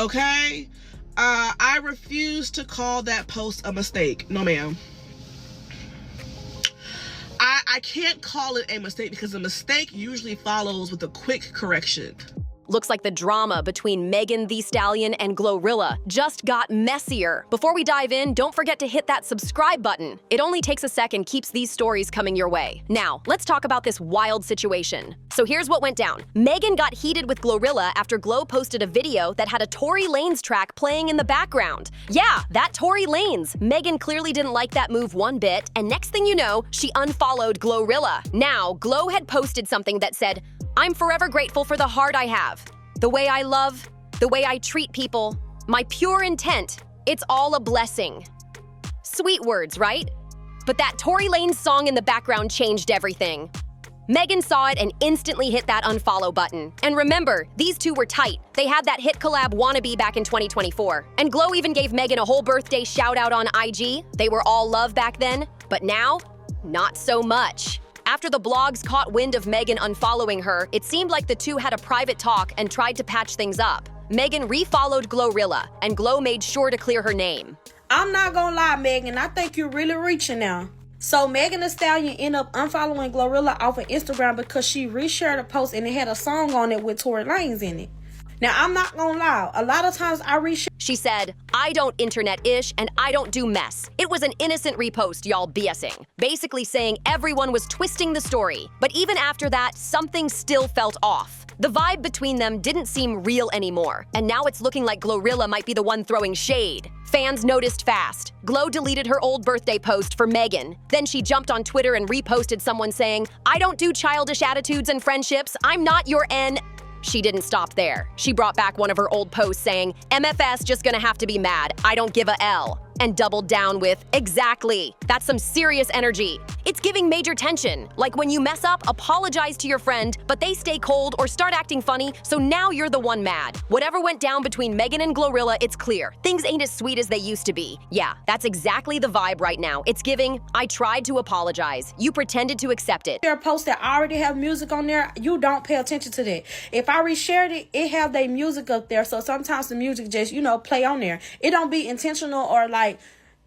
okay? I refuse to call that post a mistake. No, ma'am. I can't call it a mistake because a mistake usually follows with a quick correction. Looks like the drama between Megan Thee Stallion and GloRilla just got messier. Before we dive in, don't forget to hit that subscribe button. It only takes a second, keeps these stories coming your way. Now, let's talk about this wild situation. So here's what went down. Megan got heated with GloRilla after Glo posted a video that had a Tory Lanez track playing in the background. Yeah, that Tory Lanez. Megan clearly didn't like that move one bit, and next thing you know, she unfollowed GloRilla. Now, Glo had posted something that said, "I'm forever grateful for the heart I have, the way I love, the way I treat people, my pure intent. It's all a blessing." Sweet words, right? But that Tory Lanez song in the background changed everything. Megan saw it and instantly hit that unfollow button. And remember, these two were tight. They had that hit collab Wannabe back in 2024. And Glo even gave Megan a whole birthday shout out on IG. They were all love back then. But now, not so much. After the blogs caught wind of Megan unfollowing her, it seemed like the two had a private talk and tried to patch things up. Megan refollowed GloRilla, and Glo made sure to clear her name. I'm not gonna lie, Megan, I think you're really reaching now. So Megan Thee Stallion ended up unfollowing GloRilla off of Instagram because she reshared a post and it had a song on it with Tory Lanez in it. Now, I'm not gonna lie, a lot of times I reshare. She said, "I don't internet-ish and I don't do mess." It was an innocent repost, y'all BSing. Basically saying everyone was twisting the story. But even after that, something still felt off. The vibe between them didn't seem real anymore, and now it's looking like GloRilla might be the one throwing shade. Fans noticed fast. Glo deleted her old birthday post for Megan. Then she jumped on Twitter and reposted someone saying, "I don't do childish attitudes and friendships. I'm not your N." She didn't stop there. She brought back one of her old posts saying, "MFS just gonna have to be mad. I don't give a L." And doubled down with, "Exactly. That's some serious energy." It's giving major tension. Like when you mess up, apologize to your friend, but they stay cold or start acting funny, so now you're the one mad. Whatever went down between Megan and GloRilla, it's clear. Things ain't as sweet as they used to be. Yeah, that's exactly the vibe right now. It's giving, "I tried to apologize. You pretended to accept it." There are posts that already have music on there, you don't pay attention to that. If I reshared it, it have their music up there, so sometimes the music just, play on there. It don't be intentional or like,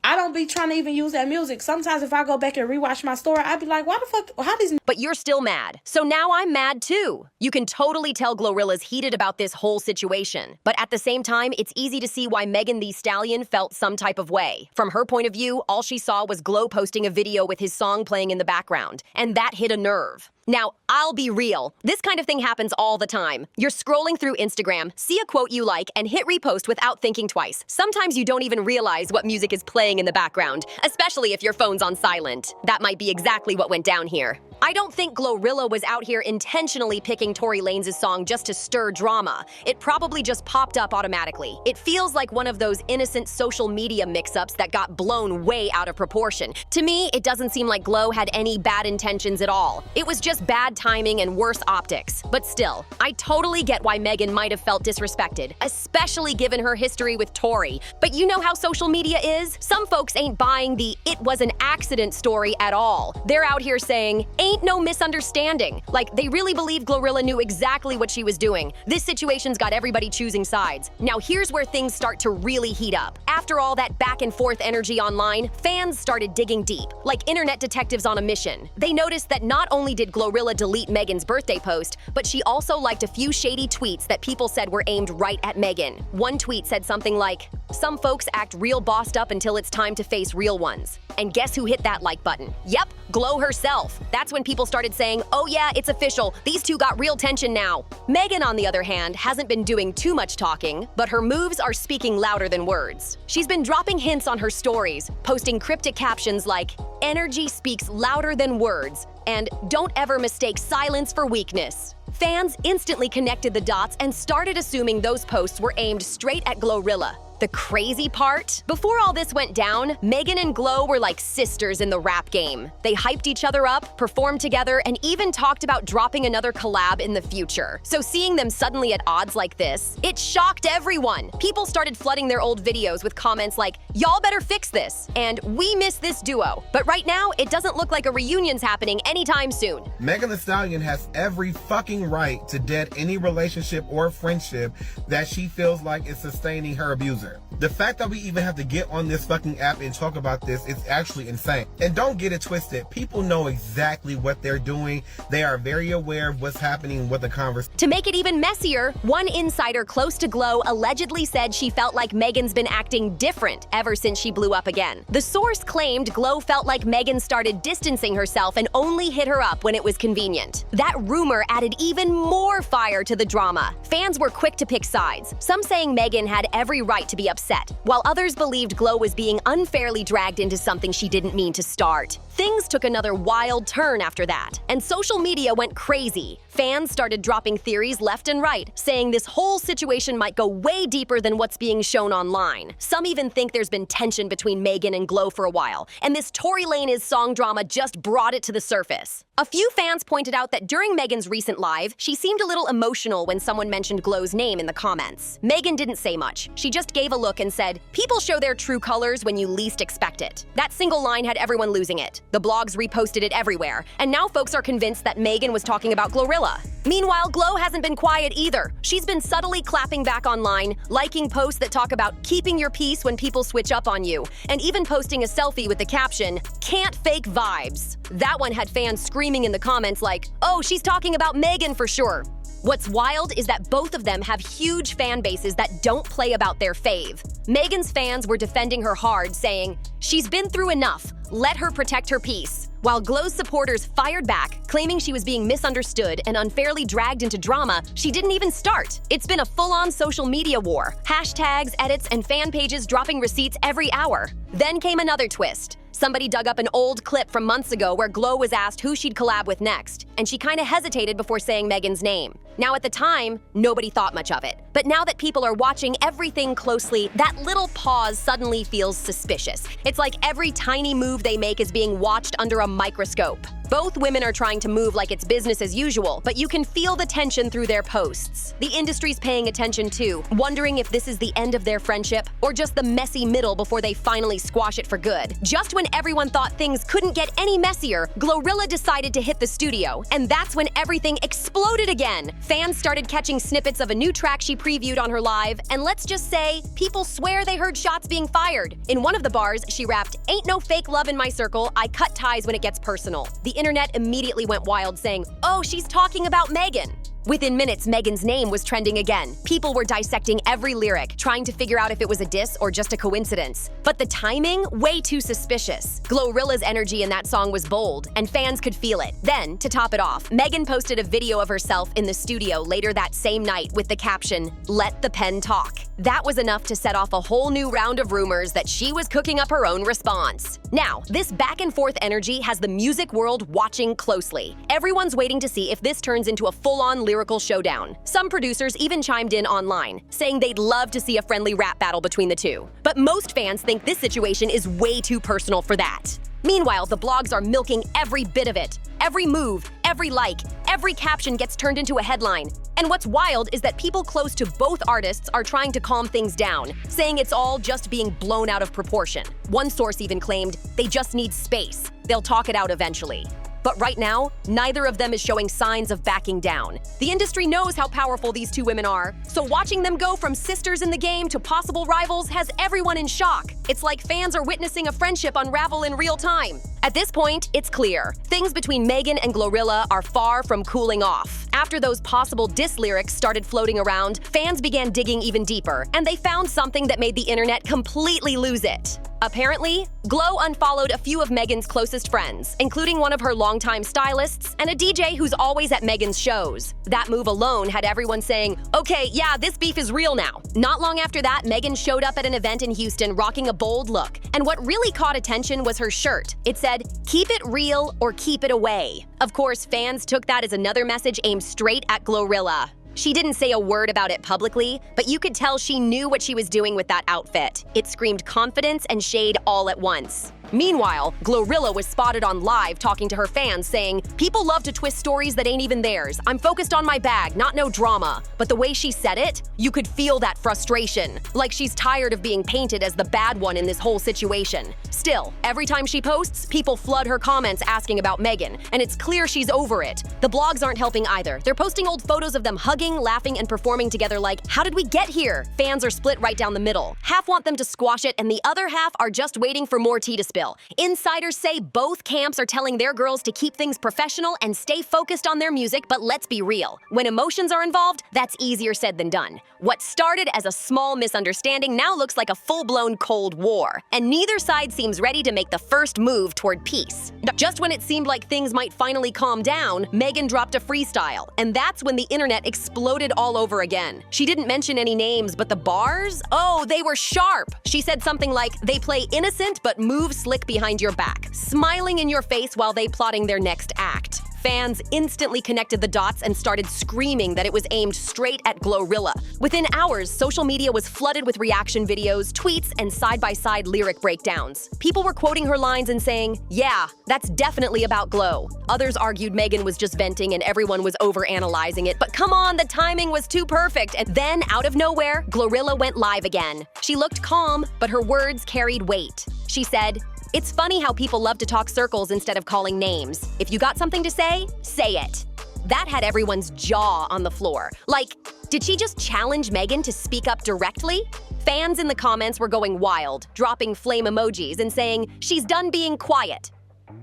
I don't be trying to even use that music. Sometimes if I go back and rewatch my story, I'd be like, why the fuck, how these... But you're still mad. So now I'm mad too. You can totally tell GloRilla's heated about this whole situation. But at the same time, it's easy to see why Megan Thee Stallion felt some type of way. From her point of view, all she saw was Glo posting a video with his song playing in the background. And that hit a nerve. Now, I'll be real. This kind of thing happens all the time. You're scrolling through Instagram, see a quote you like, and hit repost without thinking twice. Sometimes you don't even realize what music is playing in the background, especially if your phone's on silent. That might be exactly what went down here. I don't think GloRilla was out here intentionally picking Tory Lanez's song just to stir drama. It probably just popped up automatically. It feels like one of those innocent social media mix-ups that got blown way out of proportion. To me, it doesn't seem like Glo had any bad intentions at all. It was just bad timing and worse optics. But still, I totally get why Megan might have felt disrespected, especially given her history with Tory. But you know how social media is? Some folks ain't buying the "it was an accident" story at all. They're out here saying, "Ain't no misunderstanding." Like, they really believe GloRilla knew exactly what she was doing. This situation's got everybody choosing sides. Now here's where things start to really heat up. After all that back and forth energy online, fans started digging deep, like internet detectives on a mission. They noticed that not only did GloRilla delete Megan's birthday post, but she also liked a few shady tweets that people said were aimed right at Megan. One tweet said something like, "Some folks act real bossed up until it's time to face real ones." And guess who hit that like button? Yep, Glo herself. That's when people started saying, "Oh yeah, it's official. These two got real tension now." Megan, on the other hand, hasn't been doing too much talking, but her moves are speaking louder than words. She's been dropping hints on her stories, posting cryptic captions like, "Energy speaks louder than words," and "Don't ever mistake silence for weakness." Fans instantly connected the dots and started assuming those posts were aimed straight at GloRilla. The crazy part? Before all this went down, Megan and Glo were like sisters in the rap game. They hyped each other up, performed together, and even talked about dropping another collab in the future. So seeing them suddenly at odds like this, it shocked everyone. People started flooding their old videos with comments like, "Y'all better fix this," and "We miss this duo." But right now, it doesn't look like a reunion's happening anytime soon. Megan Thee Stallion has every fucking right to dead any relationship or friendship that she feels like is sustaining her abuser. The fact that we even have to get on this fucking app and talk about this is actually insane. And don't get it twisted. People know exactly what they're doing. They are very aware of what's happening with the conversation. To make it even messier, one insider close to Glo allegedly said she felt like Megan's been acting different ever since she blew up again. The source claimed Glo felt like Megan started distancing herself and only hit her up when it was convenient. That rumor added even more fire to the drama. Fans were quick to pick sides, some saying Megan had every right to be upset, while others believed Glo was being unfairly dragged into something she didn't mean to start. Things took another wild turn after that, and social media went crazy. Fans started dropping theories left and right, saying this whole situation might go way deeper than what's being shown online. Some even think there's been tension between Megan and Glo for a while, and this Tory Lanez song drama just brought it to the surface. A few fans pointed out that during Megan's recent live, she seemed a little emotional when someone mentioned Glo's name in the comments. Megan didn't say much. She just gave a look and said, "People show their true colors when you least expect it." That single line had everyone losing it. The blogs reposted it everywhere, and now folks are convinced that Megan was talking about GloRilla. Meanwhile, Glo hasn't been quiet either. She's been subtly clapping back online, liking posts that talk about keeping your peace when people switch up on you, and even posting a selfie with the caption, "Can't fake vibes." That one had fans screaming in the comments like, "Oh, she's talking about Megan for sure." What's wild is that both of them have huge fan bases that don't play about their fave. Megan's fans were defending her hard, saying, "She's been through enough. Let her protect her peace." While Glo's supporters fired back, claiming she was being misunderstood and unfairly dragged into drama she didn't even start. It's been a full-on social media war. Hashtags, edits, and fan pages dropping receipts every hour. Then came another twist. Somebody dug up an old clip from months ago where Glo was asked who she'd collab with next, and she kinda hesitated before saying Megan's name. Now at the time, nobody thought much of it. But now that people are watching everything closely, that little pause suddenly feels suspicious. It's like every tiny move they make is being watched under a microscope. Both women are trying to move like it's business as usual, but you can feel the tension through their posts. The industry's paying attention too, wondering if this is the end of their friendship or just the messy middle before they finally squash it for good. Just when everyone thought things couldn't get any messier, GloRilla decided to hit the studio, and that's when everything exploded again. Fans started catching snippets of a new track she previewed on her live, and let's just say, people swear they heard shots being fired. In one of the bars, she rapped, "Ain't no fake love in my circle, I cut ties when it gets personal." The internet immediately went wild saying, "Oh, she's talking about Megan." Within minutes, Megan's name was trending again. People were dissecting every lyric, trying to figure out if it was a diss or just a coincidence. But the timing? Way too suspicious. GloRilla's energy in that song was bold, and fans could feel it. Then, to top it off, Megan posted a video of herself in the studio later that same night with the caption, "Let the pen talk." That was enough to set off a whole new round of rumors that she was cooking up her own response. Now, this back-and-forth energy has the music world watching closely. Everyone's waiting to see if this turns into a full-on lyrical showdown. Some producers even chimed in online, saying they'd love to see a friendly rap battle between the two. But most fans think this situation is way too personal for that. Meanwhile, the blogs are milking every bit of it. Every move, every like, every caption gets turned into a headline. And what's wild is that people close to both artists are trying to calm things down, saying it's all just being blown out of proportion. One source even claimed they just need space. They'll talk it out eventually. But right now, neither of them is showing signs of backing down. The industry knows how powerful these two women are, so watching them go from sisters in the game to possible rivals has everyone in shock. It's like fans are witnessing a friendship unravel in real time. At this point, it's clear. Things between Megan and GloRilla are far from cooling off. After those possible diss lyrics started floating around, fans began digging even deeper, and they found something that made the internet completely lose it. Apparently, Glo unfollowed a few of Megan's closest friends, including one of her longtime stylists and a DJ who's always at Megan's shows. That move alone had everyone saying, "Okay, yeah, this beef is real now." Not long after that, Megan showed up at an event in Houston rocking a bold look, and what really caught attention was her shirt. It said, "Keep it real or keep it away." Of course, fans took that as another message aimed straight at GloRilla. She didn't say a word about it publicly, but you could tell she knew what she was doing with that outfit. It screamed confidence and shade all at once. Meanwhile, GloRilla was spotted on live talking to her fans saying, "People love to twist stories that ain't even theirs. I'm focused on my bag, not no drama." But the way she said it, you could feel that frustration. Like she's tired of being painted as the bad one in this whole situation. Still, every time she posts, people flood her comments asking about Megan, and it's clear she's over it. The blogs aren't helping either. They're posting old photos of them hugging, laughing, and performing together like, how did we get here? Fans are split right down the middle. Half want them to squash it, and the other half are just waiting for more tea to spill. Insiders say both camps are telling their girls to keep things professional and stay focused on their music, but let's be real. When emotions are involved, that's easier said than done. What started as a small misunderstanding now looks like a full-blown Cold War, and neither side seems ready to make the first move toward peace. Just when it seemed like things might finally calm down, Megan dropped a freestyle, and that's when the internet exploded all over again. She didn't mention any names, but the bars? Oh, they were sharp! She said something like, "They play innocent but move slick behind your back, smiling in your face while they plotting their next act." Fans instantly connected the dots and started screaming that it was aimed straight at GloRilla. Within hours, social media was flooded with reaction videos, tweets, and side-by-side lyric breakdowns. People were quoting her lines and saying, "Yeah, that's definitely about Glo." Others argued Megan was just venting and everyone was overanalyzing it, but come on, the timing was too perfect. And then, out of nowhere, GloRilla went live again. She looked calm, but her words carried weight. She said, "It's funny how people love to talk circles instead of calling names. If you got something to say it." That had everyone's jaw on the floor. Like, did she just challenge Megan to speak up directly? Fans in the comments were going wild, dropping flame emojis and saying, "She's done being quiet."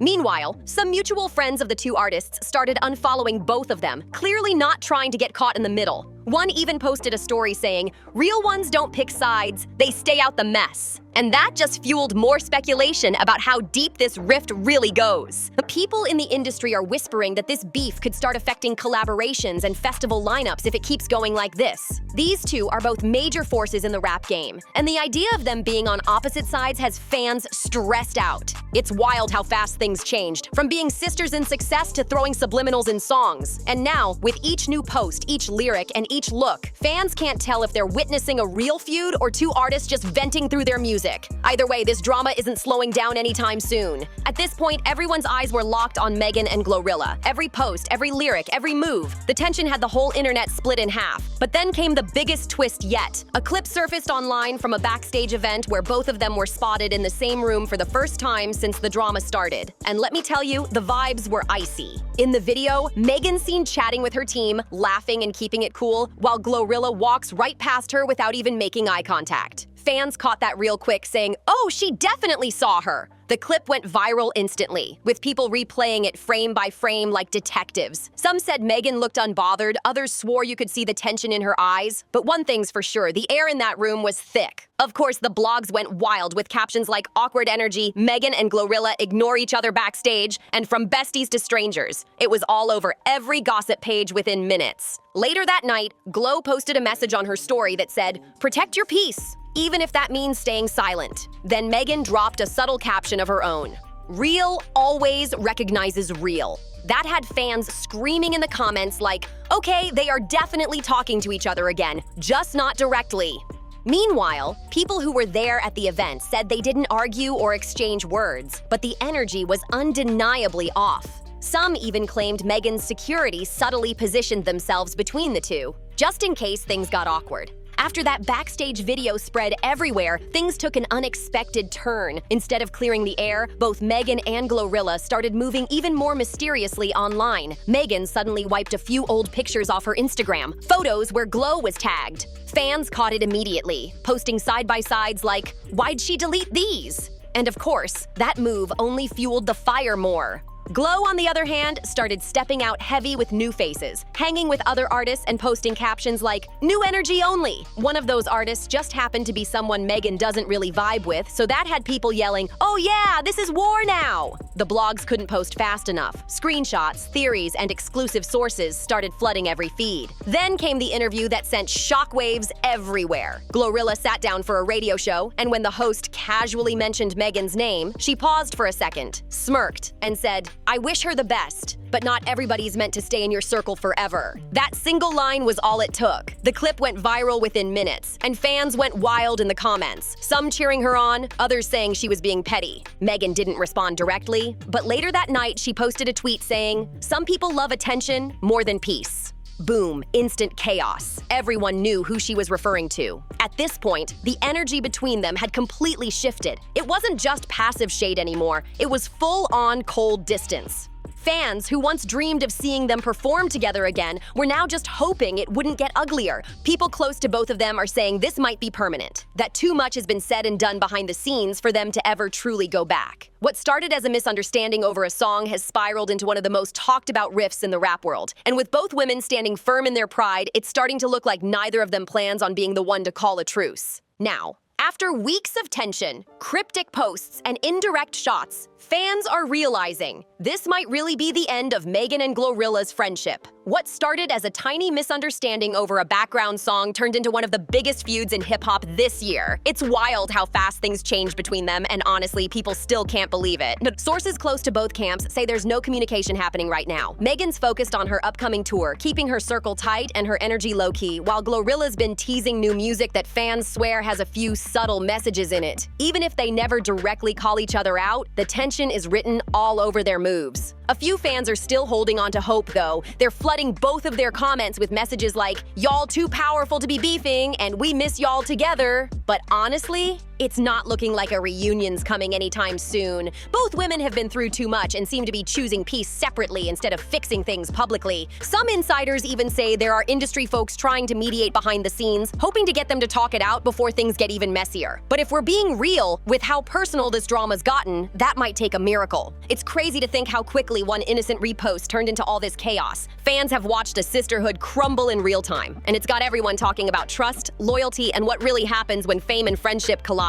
Meanwhile, some mutual friends of the two artists started unfollowing both of them, clearly not trying to get caught in the middle. One even posted a story saying, "Real ones don't pick sides, they stay out the mess." And that just fueled more speculation about how deep this rift really goes. The people in the industry are whispering that this beef could start affecting collaborations and festival lineups if it keeps going like this. These two are both major forces in the rap game, and the idea of them being on opposite sides has fans stressed out. It's wild how fast things changed, from being sisters in success to throwing subliminals in songs. And now, with each new post, each lyric, and each look, fans can't tell if they're witnessing a real feud or two artists just venting through their music. Either way, this drama isn't slowing down anytime soon. At this point, everyone's eyes were locked on Megan and GloRilla. Every post, every lyric, every move. The tension had the whole internet split in half. But then came the biggest twist yet. A clip surfaced online from a backstage event where both of them were spotted in the same room for the first time since the drama started. And let me tell you, the vibes were icy. In the video, Megan's seen chatting with her team, laughing and keeping it cool, while GloRilla walks right past her without even making eye contact. Fans caught that real quick, saying, "Oh, she definitely saw her." The clip went viral instantly, with people replaying it frame by frame like detectives. Some said Megan looked unbothered, others swore you could see the tension in her eyes. But one thing's for sure, the air in that room was thick. Of course, the blogs went wild with captions like "Awkward energy, Megan and GloRilla ignore each other backstage," and "From besties to strangers." It was all over every gossip page within minutes. Later that night, Glo posted a message on her story that said, "Protect your peace, even if that means staying silent." Then Megan dropped a subtle caption of her own. "Real always recognizes real." That had fans screaming in the comments like, "Okay, they are definitely talking to each other again, just not directly." Meanwhile, people who were there at the event said they didn't argue or exchange words, but the energy was undeniably off. Some even claimed Megan's security subtly positioned themselves between the two, just in case things got awkward. After that backstage video spread everywhere, things took an unexpected turn. Instead of clearing the air, both Megan and GloRilla started moving even more mysteriously online. Megan suddenly wiped a few old pictures off her Instagram, photos where Glo was tagged. Fans caught it immediately, posting side-by-sides like, "Why'd she delete these?" And of course, that move only fueled the fire more. Glo, on the other hand, started stepping out heavy with new faces, hanging with other artists and posting captions like, "New energy only." One of those artists just happened to be someone Megan doesn't really vibe with, so that had people yelling, "Oh yeah, this is war now!" The blogs couldn't post fast enough. Screenshots, theories, and exclusive sources started flooding every feed. Then came the interview that sent shockwaves everywhere. GloRilla sat down for a radio show, and when the host casually mentioned Megan's name, she paused for a second, smirked, and said, "I wish her the best, but not everybody's meant to stay in your circle forever." That single line was all it took. The clip went viral within minutes, and fans went wild in the comments, some cheering her on, others saying she was being petty. Megan didn't respond directly, but later that night she posted a tweet saying, "Some people love attention more than peace." Boom, instant chaos. Everyone knew who she was referring to. At this point, the energy between them had completely shifted. It wasn't just passive shade anymore, it was full-on cold distance. Fans who once dreamed of seeing them perform together again were now just hoping it wouldn't get uglier. People close to both of them are saying this might be permanent, that too much has been said and done behind the scenes for them to ever truly go back. What started as a misunderstanding over a song has spiraled into one of the most talked about riffs in the rap world. And with both women standing firm in their pride, it's starting to look like neither of them plans on being the one to call a truce. Now, after weeks of tension, cryptic posts, and indirect shots, fans are realizing this might really be the end of Megan and GloRilla's friendship. What started as a tiny misunderstanding over a background song turned into one of the biggest feuds in hip-hop this year. It's wild how fast things changed between them, and honestly, people still can't believe it. But sources close to both camps say there's no communication happening right now. Megan's focused on her upcoming tour, keeping her circle tight and her energy low-key, while GloRilla's been teasing new music that fans swear has a few subtle messages in it. Even if they never directly call each other out, the tension is written all over their moves. A few fans are still holding on to hope, though. They're flooding both of their comments with messages like, "Y'all too powerful to be beefing," and "We miss y'all together." But honestly, it's not looking like a reunion's coming anytime soon. Both women have been through too much and seem to be choosing peace separately instead of fixing things publicly. Some insiders even say there are industry folks trying to mediate behind the scenes, hoping to get them to talk it out before things get even messier. But if we're being real with how personal this drama's gotten, that might take a miracle. It's crazy to think how quickly one innocent repost turned into all this chaos. Fans have watched a sisterhood crumble in real time, and it's got everyone talking about trust, loyalty, and what really happens when fame and friendship collide.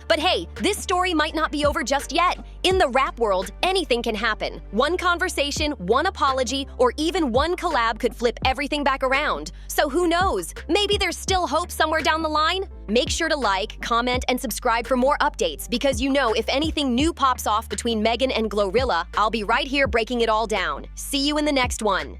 But hey, this story might not be over just yet. In the rap world, anything can happen. One conversation, one apology, or even one collab could flip everything back around. So who knows? Maybe there's still hope somewhere down the line? Make sure to like, comment, and subscribe for more updates, because you know if anything new pops off between Megan and GloRilla, I'll be right here breaking it all down. See you in the next one.